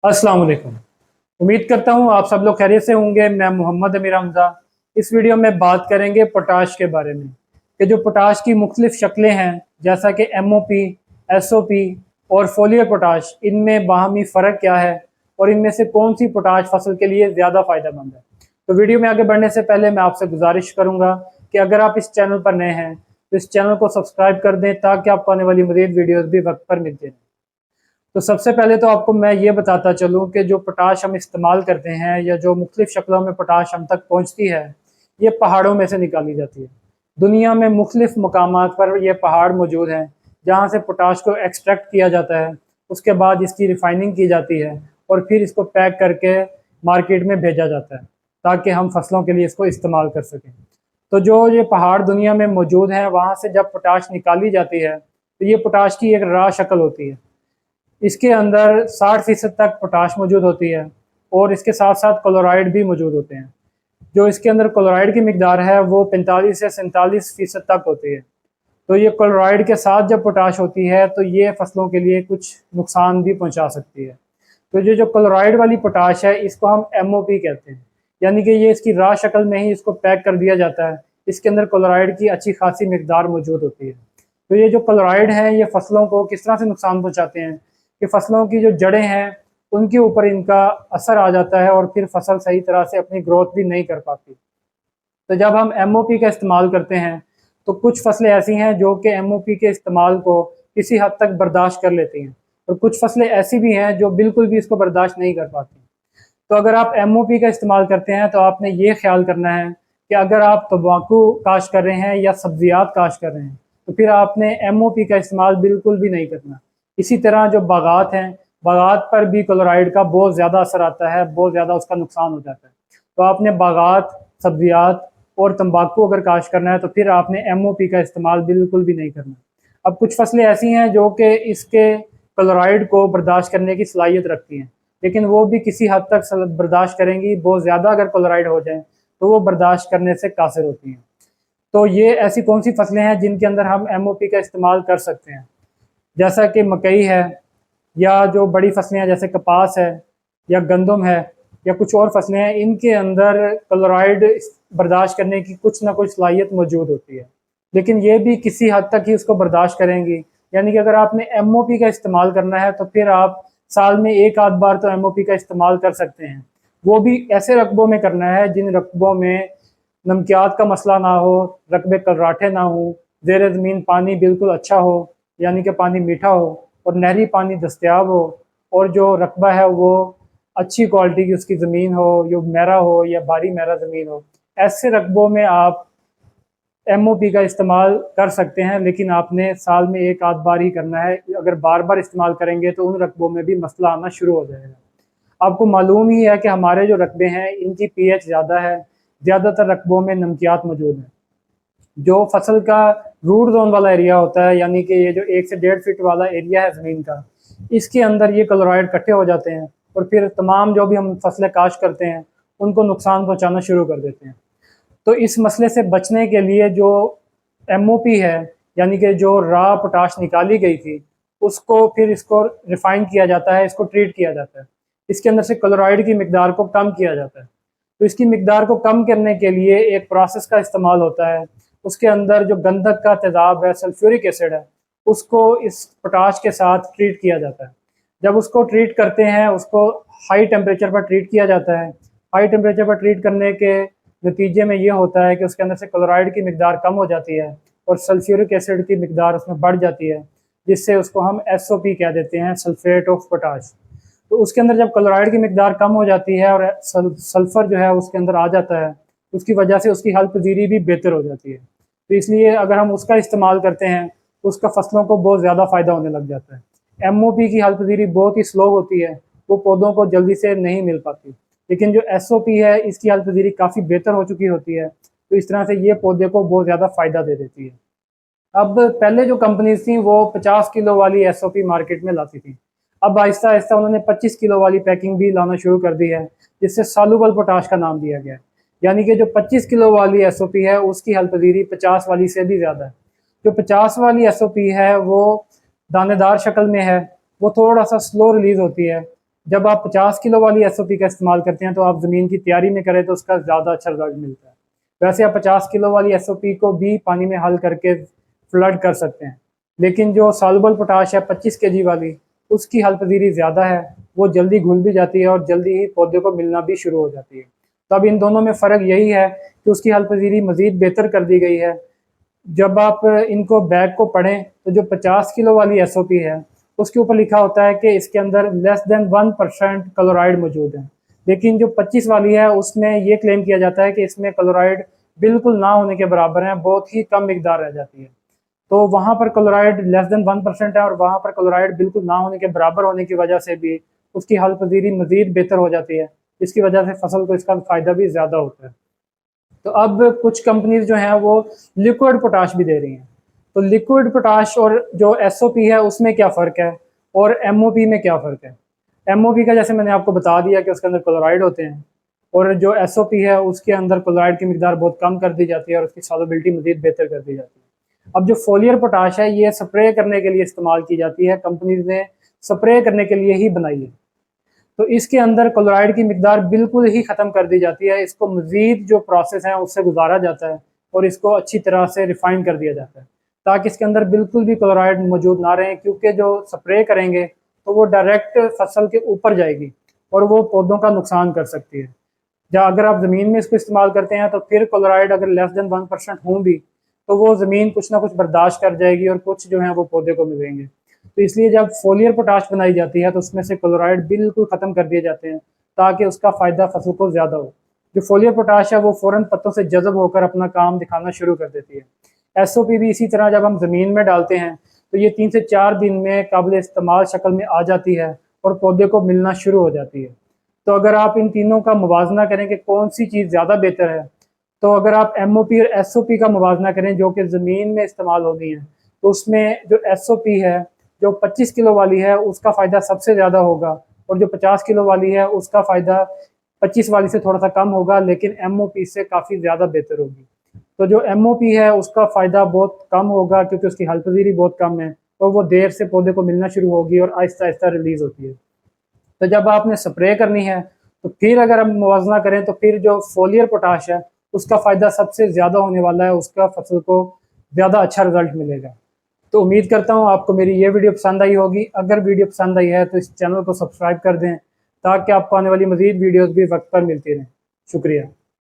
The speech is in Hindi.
अस्सलाम वालेकुम। उम्मीद करता हूँ आप सब लोग खैरियत से होंगे। मैं मोहम्मद अमीर हमज़ा। इस वीडियो में बात करेंगे पोटाश के बारे में कि जो पोटाश की मुख्तलिफ शक्लें हैं, जैसा कि MOP, SOP और फोलियर पोटाश, इनमें बाहमी फ़र्क क्या है और इनमें से कौन सी पोटाश फसल के लिए ज़्यादा फ़ायदेमंद है। तो वीडियो में आगे बढ़ने से पहले मैं आपसे गुजारिश करूँगा कि अगर आप इस चैनल पर नए हैं तो इस चैनल को सब्सक्राइब कर दें ताकि आपको आने वाली मज़ीद वीडियोज़ भी वक्त पर मिलते रहें। तो सबसे पहले तो आपको मैं ये बताता चलूँ कि जो पोटाश हम इस्तेमाल करते हैं या जो मुख्तलिफ शक्लों में पोटाश हम तक पहुँचती है, ये पहाड़ों में से निकाली जाती है। दुनिया में मुख्तलिफ मकामात पर ये पहाड़ मौजूद हैं जहाँ से पोटाश को एक्सट्रैक्ट किया जाता है। उसके बाद इसकी रिफाइनिंग की जाती है और फिर इसको पैक करके मार्केट में भेजा जाता है ताकि हम फसलों के लिए इसको इस्तेमाल कर सकें। तो जो ये पहाड़ दुनिया में मौजूद हैं, वहाँ से जब पोटाश निकाली जाती है तो ये पोटाश की एक रॉ शक्ल होती है। इसके अंदर 60% तक पोटाश मौजूद होती है और इसके साथ साथ क्लोराइड भी मौजूद होते हैं। जो इसके अंदर क्लोराइड की मिकदार है वो 45 से 47% तक होती है। तो ये क्लोराइड के साथ जब पोटाश होती है तो ये फसलों के लिए कुछ नुकसान भी पहुंचा सकती है। तो ये जो क्लोराइड वाली पोटाश है, इसको हम MOP कहते हैं, यानी कि ये इसकी रॉ शक्ल में ही इसको पैक कर दिया जाता है। इसके अंदर क्लोराइड की अच्छी खासी मिकदार मौजूद होती है। तो ये जो क्लोराइड हैं, ये फसलों को किस तरह से नुकसान पहुंचाते हैं कि फसलों की जो जड़ें हैं उनके ऊपर इनका असर आ जाता है और फिर फसल सही तरह से अपनी ग्रोथ भी नहीं कर पाती। तो जब हम MOP का इस्तेमाल करते हैं तो कुछ फसलें ऐसी हैं जो कि MOP के इस्तेमाल को किसी हद तक बर्दाश्त कर लेती हैं और कुछ फसलें ऐसी भी हैं जो बिल्कुल भी इसको बर्दाश्त नहीं कर पाती। तो अगर आप MOP का इस्तेमाल करते हैं तो आपने ये ख्याल करना है कि अगर आप तंबाकू काश्त कर रहे हैं या सब्जियात काश्त कर रहे हैं तो फिर आपने MOP का इस्तेमाल बिल्कुल भी नहीं करना। इसी तरह जो बागात हैं, बागात पर भी क्लोराइड का बहुत ज़्यादा असर आता है, बहुत ज़्यादा उसका नुकसान हो जाता है। तो आपने बागात, सब्जियात और तंबाकू अगर काश्त करना है तो फिर आपने MOP का इस्तेमाल बिल्कुल भी नहीं करना। अब कुछ फसलें ऐसी हैं जो कि इसके क्लोराइड को बर्दाश्त करने की सलाहियत रखती हैं, लेकिन वो भी किसी हद तक बर्दाश्त करेंगी। बहुत ज़्यादा अगर क्लोराइड हो जाए तो वो बर्दाश्त करने से कासिर होती हैं। तो ये ऐसी कौन सी फसलें हैं जिनके अंदर हम MOP का इस्तेमाल कर सकते हैं, जैसा कि मकई है या जो बड़ी फसलें हैं जैसे कपास है या गंदम है या कुछ और फसलें हैं, इनके अंदर क्लोराइड बर्दाश्त करने की कुछ ना कुछ सलाहियत मौजूद होती है, लेकिन ये भी किसी हद तक ही उसको बर्दाश्त करेंगी। यानी कि अगर आपने MOP का इस्तेमाल करना है तो फिर आप साल में एक आध बार तो MOP का इस्तेमाल कर सकते हैं। वो भी ऐसे रकबों में करना है जिन रकबों में नमकियात का मसला ना हो, रकबे कलराठे ना हो, ज़ेर ज़मीन पानी बिल्कुल अच्छा हो, यानी कि पानी मीठा हो और नहरी पानी दस्तयाब हो, और जो रकबा है वो अच्छी क्वालिटी की उसकी ज़मीन हो, जो मेरा हो या भारी मेरा ज़मीन हो। ऐसे रकबों में आप MOP का इस्तेमाल कर सकते हैं, लेकिन आपने साल में एक आध बार ही करना है। अगर बार बार इस्तेमाल करेंगे तो उन रकबों में भी मसला आना शुरू हो जाएगा। आपको मालूम ही है कि हमारे जो रकबे हैं इनकी pH ज़्यादा है, ज़्यादातर रकबों में नमकियात मौजूद हैं। जो फसल का रूट जोन वाला एरिया होता है, यानी कि ये जो 1 से 1.5 फीट वाला एरिया है ज़मीन का, इसके अंदर ये क्लोराइड इकट्ठे हो जाते हैं और फिर तमाम जो भी हम फसलें काश्त करते हैं उनको नुकसान पहुंचाना शुरू कर देते हैं। तो इस मसले से बचने के लिए जो MOP है, यानी कि जो रॉ पोटाश निकाली गई थी, उसको फिर इसको रिफाइन किया जाता है, इसको ट्रीट किया जाता है। इसके अंदर से क्लोराइड की मिकदार को कम किया जाता है। तो इसकी मिकदार को कम करने के लिए एक प्रोसेस का इस्तेमाल होता है। उसके अंदर जो गंधक का तेज़ाब है, सल्फ्यूरिक एसिड है, उसको इस पोटाश के साथ ट्रीट किया जाता है। जब उसको ट्रीट करते हैं, उसको हाई टेम्परेचर पर ट्रीट किया जाता है। हाई टेम्परेचर पर ट्रीट करने के नतीजे में ये होता है कि उसके अंदर से क्लोराइड की मिकदार कम हो जाती है और सल्फ्यूरिक एसिड की मिकदार उसमें बढ़ जाती है, जिससे उसको हम SOP कह देते हैं, सल्फेट ऑफ पोटाश। तो उसके अंदर जब क्लोराइड की मिकदार कम हो जाती है और सल्फ़र जो है उसके अंदर आ जाता है, उसकी वजह से उसकी हल पजीरी भी बेहतर हो जाती है। तो इसलिए अगर हम उसका इस्तेमाल करते हैं तो उसका फसलों को बहुत ज़्यादा फ़ायदा होने लग जाता है। MOP की हल पजीरी बहुत ही स्लो होती है, वो पौधों को जल्दी से नहीं मिल पाती, लेकिन जो SOP है इसकी हल पजीरी काफ़ी बेहतर हो चुकी होती है। तो इस तरह से ये पौधे को बहुत ज़्यादा फ़ायदा दे देती है। अब पहले जो कंपनीज थी वो 50 किलो वाली SOP मार्केट में लाती थी। अब आहिस्ता आहिस्ता उन्होंने 25 किलो वाली पैकिंग भी लाना शुरू कर दी है, जिससे सालुबल पोटाश का नाम दिया गया है। यानी कि जो 25 किलो वाली SOP है उसकी हल पजीरी 50 वाली से भी ज़्यादा है। जो 50 वाली SOP है वो दानेदार शक्ल में है, वो थोड़ा सा स्लो रिलीज होती है, जब आप 50 किलो वाली एसओपी का इस्तेमाल करते हैं तो आप ज़मीन की तैयारी में करें तो उसका ज़्यादा अच्छा रिजल्ट मिलता है। वैसे आप 50 किलो वाली एसओपी को भी पानी में हल करके फ्लड कर सकते हैं, लेकिन जो सॉल्युबल पोटाश है 25 केजी वाली, उसकी हल पजीरी ज़्यादा है, वो जल्दी घुल भी जाती है और जल्दी ही पौधे को मिलना भी शुरू हो जाती है। तो अब इन दोनों में फ़र्क यही है कि उसकी हल पजीरी मज़ीद बेहतर कर दी गई है। जब आप इनको बैग को पढ़ें तो जो 50 किलो वाली एसओपी है, उसके ऊपर लिखा होता है कि इसके अंदर लेस देन 1% क्लोराइड मौजूद है, लेकिन जो 25 वाली है उसमें ये क्लेम किया जाता है कि इसमें क्लोराइड बिल्कुल ना होने के बराबर है, बहुत ही कम मिकदार रह जाती है। तो वहाँ पर क्लोराइड लेस देन 1% है और वहाँ पर क्लोराइड बिल्कुल ना होने के बराबर होने की वजह से भी उसकी हल पजीरी मज़ीद बेहतर हो जाती है। इसकी वजह से फसल को इसका फ़ायदा भी ज़्यादा होता है। तो अब कुछ कंपनीज जो हैं वो लिक्विड पोटाश भी दे रही हैं। तो लिक्विड पोटाश और जो एसओपी है उसमें क्या फ़र्क है और एमओपी में क्या फ़र्क है? एमओपी का जैसे मैंने आपको बता दिया कि उसके अंदर क्लोराइड होते हैं, और जो एसओपी है उसके अंदर क्लोराइड की मिकदार बहुत कम कर दी जाती है और उसकी सॉल्युबिलिटी मज़ीद बेहतर कर दी जाती है। अब जो फोलियर पोटाश है ये स्प्रे करने के लिए इस्तेमाल की जाती है, कंपनीज ने स्प्रे करने के लिए ही बनाई है। तो इसके अंदर क्लोराइड की मिकदार बिल्कुल ही ख़त्म कर दी जाती है, इसको मज़ीद जो प्रोसेस है उससे गुजारा जाता है और इसको अच्छी तरह से रिफ़ाइन कर दिया जाता है, ताकि इसके अंदर बिल्कुल भी क्लोराइड मौजूद ना रहें, क्योंकि जो स्प्रे करेंगे तो वो डायरेक्ट फसल के ऊपर जाएगी और वो पौधों का नुकसान कर सकती है। या अगर आप ज़मीन में इसको इस्तेमाल करते हैं तो फिर क्लोराइड अगर लेस देन 1% हों भी तो वो ज़मीन कुछ ना कुछ बर्दाश्त कर जाएगी और कुछ जो है वो पौधे को मिलेंगे। तो इसलिए जब फोलियर पोटाश बनाई जाती है तो उसमें से क्लोराइड बिल्कुल ख़त्म कर दिए जाते हैं, ताकि उसका फ़ायदा फसल को ज़्यादा हो। जो फोलियर पोटाश है वो फ़ौरन पत्तों से जज़ब होकर अपना काम दिखाना शुरू कर देती है। एसओपी भी इसी तरह जब हम ज़मीन में डालते हैं तो ये 3 से 4 दिन में काबिल इस्तेमाल शक्ल में आ जाती है और पौधे को मिलना शुरू हो जाती है। तो अगर आप इन तीनों का मुवाजना करें कि कौन सी चीज़ ज़्यादा बेहतर है, तो अगर आप एमओपी और एसओपी का मुवाजना करें जो कि ज़मीन में इस्तेमाल होनी है, तो उसमें जो एसओपी है जो 25 किलो वाली है उसका फ़ायदा सबसे ज़्यादा होगा, और जो 50 किलो वाली है उसका फ़ायदा 25 वाली से थोड़ा सा कम होगा, लेकिन एमओपी से काफ़ी ज़्यादा बेहतर होगी। तो जो एमओपी है उसका फ़ायदा बहुत कम होगा क्योंकि उसकी हल पजीरी बहुत कम है और वो देर से पौधे को मिलना शुरू होगी और आहिस्ता आहिस्ता रिलीज़ होती है। तो जब आपने स्प्रे करनी है तो फिर अगर हम मुवाजना करें तो फिर जो फोलियर पोटाश है उसका फ़ायदा सबसे ज़्यादा होने वाला है, उसका फसल को ज़्यादा अच्छा रिजल्ट मिलेगा। तो उम्मीद करता हूँ आपको मेरी ये वीडियो पसंद आई होगी। अगर वीडियो पसंद आई है तो इस चैनल को सब्सक्राइब कर दें ताकि आपको आने वाली मज़ीद वीडियोज़ भी वक्त पर मिलती रहें। शुक्रिया।